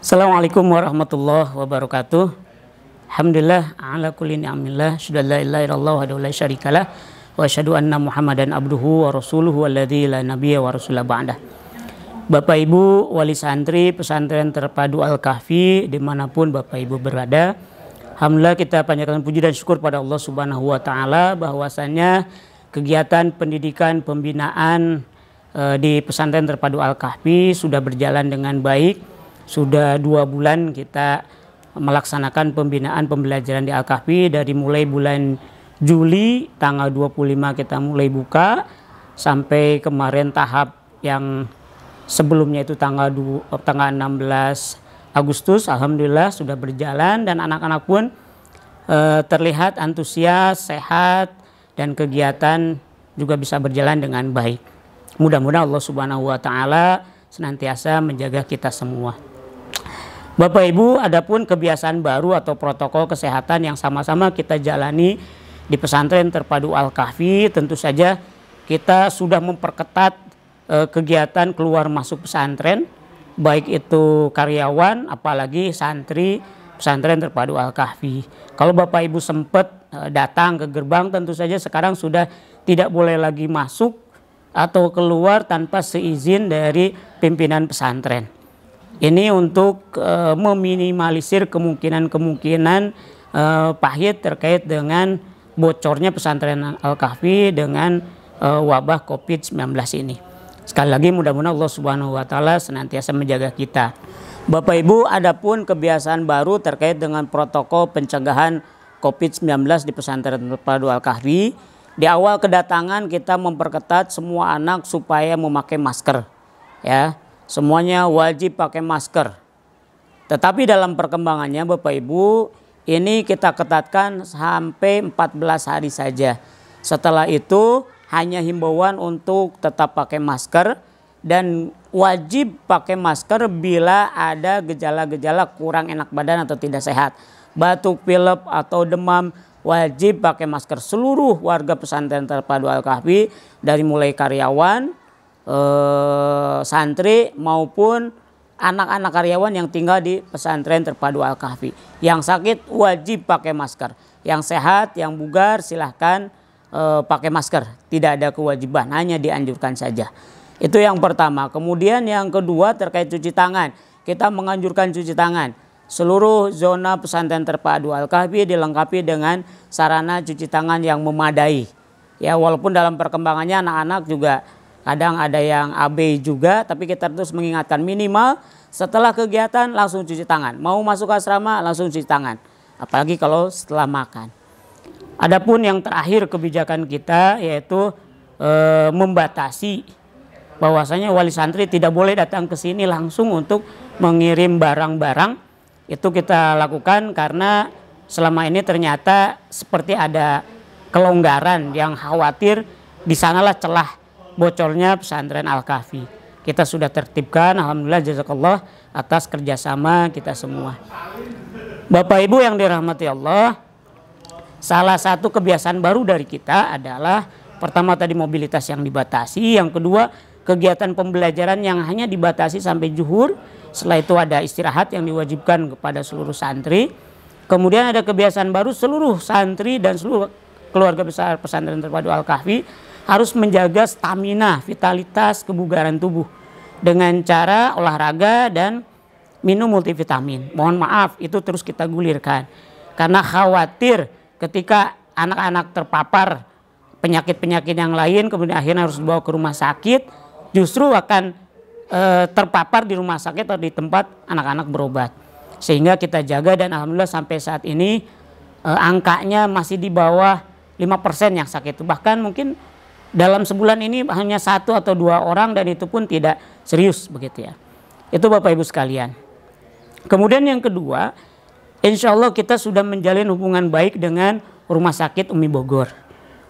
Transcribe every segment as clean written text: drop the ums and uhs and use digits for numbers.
Assalamualaikum warahmatullahi wabarakatuh. Alhamdulillah ala kulli ni'amillah, syada la ilaha illallah wahdahu la syarikalah wa asyhadu anna Muhammadan abduhu wa rasuluhu alladzi la nabiyya wa rasula ba'dah. Bapak Ibu wali santri pesantren terpadu Al-Kahfi dimanapun Bapak Ibu berada, alhamdulillah kita panjatkan puji dan syukur pada Allah Subhanahu wa taala bahwasanya kegiatan pendidikan pembinaan di pesantren terpadu Al-Kahfi sudah berjalan dengan baik. Sudah 2 bulan kita melaksanakan pembinaan pembelajaran di Al-Kahfi, dari mulai bulan Juli tanggal 25 kita mulai buka sampai kemarin tahap yang sebelumnya itu tanggal 16 Agustus. Alhamdulillah sudah berjalan dan anak-anak pun terlihat antusias, sehat, dan kegiatan juga bisa berjalan dengan baik. Mudah-mudahan Allah Subhanahu wa taala senantiasa menjaga kita semua. Bapak Ibu, adapun kebiasaan baru atau protokol kesehatan yang sama-sama kita jalani di pesantren terpadu Al-Kahfi, tentu saja kita sudah memperketat kegiatan keluar masuk pesantren, baik itu karyawan apalagi santri pesantren terpadu Al-Kahfi. Kalau Bapak Ibu sempat datang ke gerbang, tentu saja sekarang sudah tidak boleh lagi masuk atau keluar tanpa seizin dari pimpinan pesantren. Ini untuk meminimalisir kemungkinan pahit terkait dengan bocornya pesantren Al-Kahfi dengan wabah COVID-19 ini. Sekali lagi mudah-mudahan Allah Subhanahu wa taala senantiasa menjaga kita. Bapak Ibu, adapun kebiasaan baru terkait dengan protokol pencegahan COVID-19 di pesantren terpadu Al-Kahfi, di awal kedatangan kita memperketat semua anak supaya memakai masker, ya. Semuanya wajib pakai masker. Tetapi dalam perkembangannya Bapak Ibu, ini kita ketatkan sampai 14 hari saja. Setelah itu hanya himbauan untuk tetap pakai masker dan wajib pakai masker bila ada gejala-gejala kurang enak badan atau tidak sehat. Batuk, pilek atau demam, wajib pakai masker. Seluruh warga pesantren terpadu Al-Kahfi dari mulai karyawan, santri maupun anak-anak karyawan yang tinggal di pesantren terpadu Al-Kahfi. Yang sakit wajib pakai masker. Yang sehat, yang bugar silahkan pakai masker. Tidak ada kewajiban, hanya dianjurkan saja. Itu yang pertama. Kemudian yang kedua terkait cuci tangan. Kita menganjurkan cuci tangan. Seluruh zona pesantren terpadu Al-Kahfi dilengkapi dengan sarana cuci tangan yang memadai. Ya, walaupun dalam perkembangannya anak-anak juga kadang ada yang abai juga, tapi kita terus mengingatkan minimal setelah kegiatan langsung cuci tangan. Mau masuk asrama langsung cuci tangan. Apalagi kalau setelah makan. Adapun yang terakhir kebijakan kita yaitu membatasi bahwasanya wali santri tidak boleh datang ke sini langsung untuk mengirim barang-barang. Itu kita lakukan karena selama ini ternyata seperti ada kelonggaran yang khawatir di sanalah celah bocornya pesantren Al-Kahfi. Kita sudah tertibkan, alhamdulillah jazakallah atas kerjasama kita semua. Bapak Ibu yang dirahmati Allah, salah satu kebiasaan baru dari kita adalah pertama tadi mobilitas yang dibatasi, yang kedua kegiatan pembelajaran yang hanya dibatasi sampai zuhur. Setelah itu ada istirahat yang diwajibkan kepada seluruh santri. Kemudian ada kebiasaan baru, seluruh santri dan seluruh keluarga besar pesantren terpadu Al-Kahfi harus menjaga stamina, vitalitas, kebugaran tubuh dengan cara olahraga dan minum multivitamin. Mohon maaf, itu terus kita gulirkan karena khawatir ketika anak-anak terpapar penyakit-penyakit yang lain kemudian akhirnya harus dibawa ke rumah sakit, justru akan terpapar di rumah sakit atau di tempat anak-anak berobat. Sehingga kita jaga dan alhamdulillah sampai saat ini angkanya masih di bawah 5% yang sakit. Bahkan mungkin dalam sebulan ini hanya 1 atau 2 orang dan itu pun tidak serius begitu ya. Itu Bapak Ibu sekalian. Kemudian yang kedua, insya Allah kita sudah menjalin hubungan baik dengan Rumah Sakit Umi Bogor.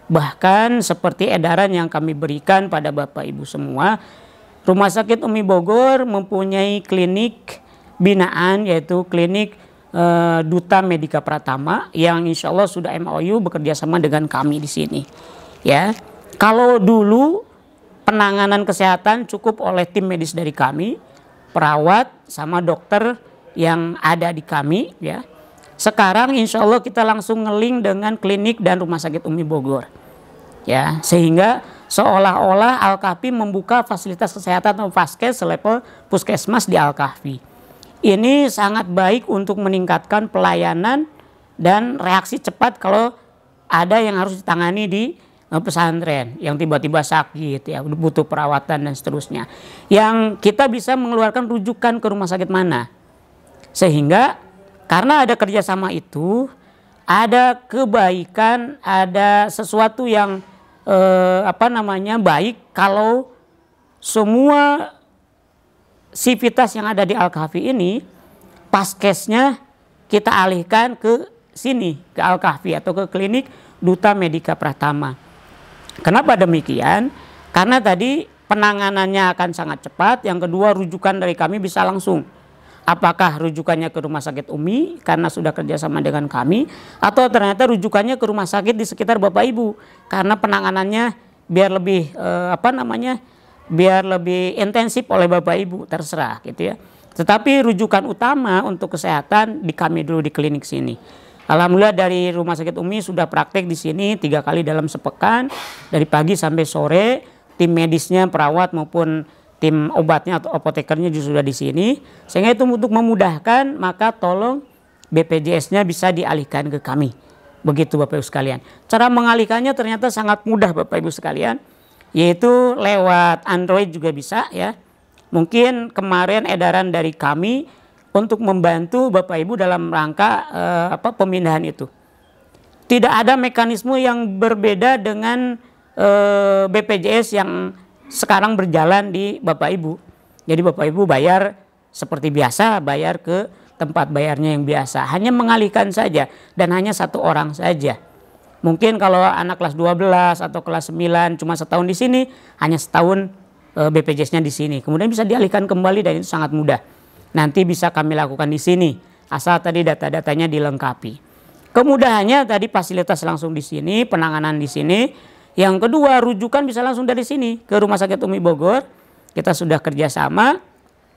Bahkan seperti edaran yang kami berikan pada Bapak Ibu semua, Rumah Sakit Umi Bogor mempunyai klinik binaan yaitu klinik Duta Medika Pratama yang insya Allah sudah MOU bekerja sama dengan kami di sini. Ya. Kalau dulu penanganan kesehatan cukup oleh tim medis dari kami, perawat sama dokter yang ada di kami ya. Sekarang insya Allah kita langsung ngelink dengan klinik dan Rumah Sakit Umi Bogor. Ya, sehingga seolah-olah Al-Kahfi membuka fasilitas kesehatan atau vaskes selevel puskesmas di Al-Kahfi. Ini sangat baik untuk meningkatkan pelayanan dan reaksi cepat kalau ada yang harus ditangani di pesantren yang tiba-tiba sakit ya, butuh perawatan dan seterusnya. Yang kita bisa mengeluarkan rujukan ke rumah sakit mana. Sehingga karena ada kerjasama itu, ada kebaikan, ada sesuatu yang baik kalau semua sivitas yang ada di Al-Kahfi ini paskesnya kita alihkan ke sini, ke Al-Kahfi atau ke klinik Duta Medika Pratama. Kenapa demikian? Karena tadi penanganannya akan sangat cepat, yang kedua rujukan dari kami bisa langsung. Apakah rujukannya ke Rumah Sakit Umi karena sudah kerjasama dengan kami, atau ternyata rujukannya ke rumah sakit di sekitar Bapak Ibu karena penanganannya biar lebih biar lebih intensif oleh Bapak Ibu, terserah gitu ya. Tetapi rujukan utama untuk kesehatan di kami dulu di klinik sini. Alhamdulillah dari Rumah Sakit Umi sudah praktek di sini 3 kali dalam sepekan, dari pagi sampai sore. Tim medisnya, perawat maupun tim obatnya atau apotekernya juga sudah di sini. Sehingga itu untuk memudahkan, maka tolong BPJS-nya bisa dialihkan ke kami. Begitu Bapak Ibu sekalian. Cara mengalihkannya ternyata sangat mudah Bapak Ibu sekalian, yaitu lewat Android juga bisa ya. Mungkin kemarin edaran dari kami untuk membantu Bapak Ibu dalam rangka pemindahan itu. Tidak ada mekanisme yang berbeda dengan BPJS yang sekarang berjalan di Bapak Ibu. Jadi Bapak Ibu bayar seperti biasa, bayar ke tempat bayarnya yang biasa. Hanya mengalihkan saja dan hanya 1 orang saja. Mungkin kalau anak kelas 12 atau kelas 9 cuma setahun di sini, hanya setahun BPJS-nya di sini. Kemudian bisa dialihkan kembali dan itu sangat mudah. Nanti bisa kami lakukan di sini, asal tadi data-datanya dilengkapi. Kemudahannya tadi fasilitas langsung di sini, penanganan di sini. Yang kedua, rujukan bisa langsung dari sini ke Rumah Sakit Umi Bogor. Kita sudah kerjasama.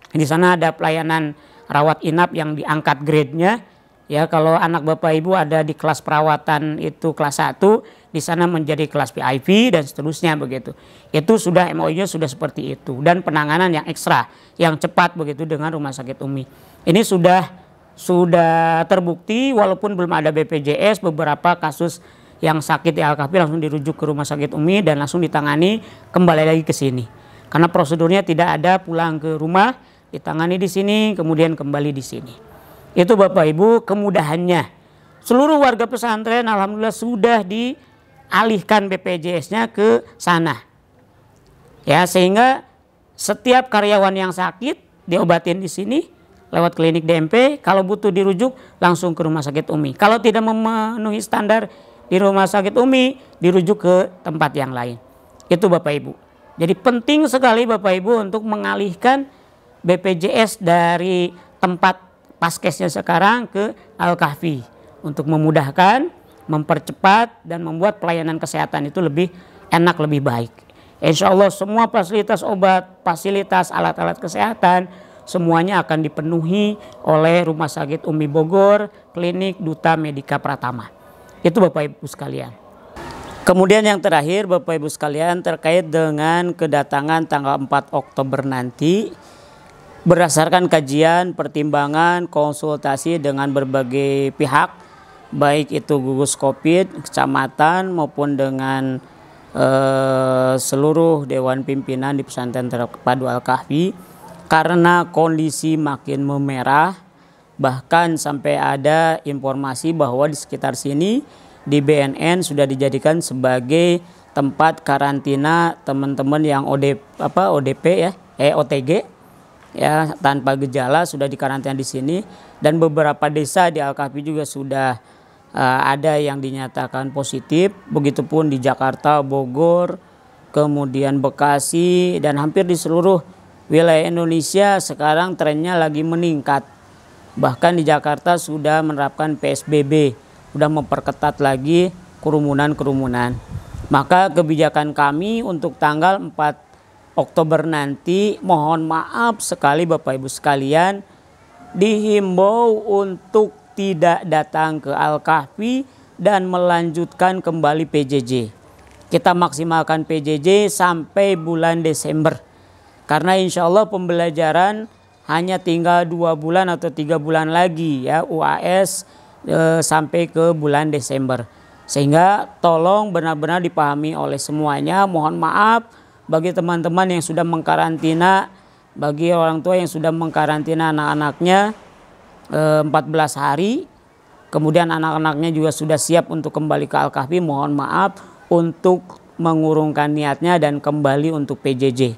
Di sana ada pelayanan rawat inap yang diangkat grade-nya. Ya, kalau anak Bapak Ibu ada di kelas perawatan itu kelas 1, di sana menjadi kelas VIP dan seterusnya begitu. Itu sudah MOU-nya sudah seperti itu, dan penanganan yang ekstra, yang cepat begitu dengan Rumah Sakit Umi. Ini sudah terbukti walaupun belum ada BPJS, beberapa kasus yang sakit di Al-Kahfi langsung dirujuk ke Rumah Sakit Umi dan langsung ditangani kembali lagi ke sini. Karena prosedurnya tidak ada pulang ke rumah, ditangani di sini kemudian kembali di sini. Itu Bapak Ibu kemudahannya. Seluruh warga pesantren alhamdulillah sudah dialihkan BPJS-nya ke sana. Ya, sehingga setiap karyawan yang sakit diobatin di sini lewat klinik DMP, kalau butuh dirujuk langsung ke Rumah Sakit Umi. Kalau tidak memenuhi standar di Rumah Sakit Umi, dirujuk ke tempat yang lain. Itu Bapak Ibu. Jadi penting sekali Bapak Ibu untuk mengalihkan BPJS dari tempat paskesnya sekarang ke Al-Kahfi untuk memudahkan, mempercepat dan membuat pelayanan kesehatan itu lebih enak, lebih baik. Insya Allah semua fasilitas obat, fasilitas alat-alat kesehatan semuanya akan dipenuhi oleh Rumah Sakit Umi Bogor, klinik Duta Medika Pratama. Itu Bapak Ibu sekalian. Kemudian yang terakhir Bapak Ibu sekalian terkait dengan kedatangan tanggal 4 Oktober nanti. Berdasarkan kajian, pertimbangan, konsultasi dengan berbagai pihak, baik itu gugus Covid, kecamatan maupun dengan seluruh Dewan Pimpinan di Pesantren Terpadu Al-Kahfi, karena kondisi makin memerah, bahkan sampai ada informasi bahwa di sekitar sini di BNN sudah dijadikan sebagai tempat karantina teman-teman yang ODP ya, OTG ya, tanpa gejala sudah dikarantina di sini, dan beberapa desa di Al-Kahfi juga sudah ada yang dinyatakan positif. Begitupun di Jakarta, Bogor, kemudian Bekasi dan hampir di seluruh wilayah Indonesia sekarang trennya lagi meningkat. Bahkan di Jakarta sudah menerapkan PSBB, sudah memperketat lagi kerumunan-kerumunan. Maka kebijakan kami untuk tanggal 4 Oktober nanti, mohon maaf sekali Bapak Ibu sekalian, dihimbau untuk tidak datang ke Al-Kahfi dan melanjutkan kembali PJJ. Kita maksimalkan PJJ sampai bulan Desember. Karena insya Allah pembelajaran hanya tinggal 2 bulan atau 3 bulan lagi ya UAS sampai ke bulan Desember. Sehingga tolong benar-benar dipahami oleh semuanya. Mohon maaf bagi teman-teman yang sudah mengkarantina, bagi orang tua yang sudah mengkarantina anak-anaknya 14 hari, kemudian anak-anaknya juga sudah siap untuk kembali ke Al-Kahfi, mohon maaf untuk mengurungkan niatnya dan kembali untuk PJJ.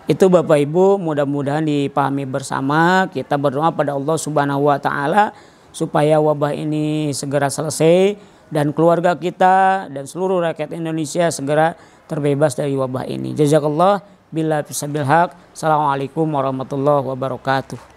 Itu Bapak Ibu, mudah-mudahan dipahami bersama. Kita berdoa pada Allah Subhanahu wa taala supaya wabah ini segera selesai dan keluarga kita dan seluruh rakyat Indonesia segera terbebas dari wabah ini. Jazakallah billahi fisabil haq. Assalamualaikum warahmatullahi wabarakatuh.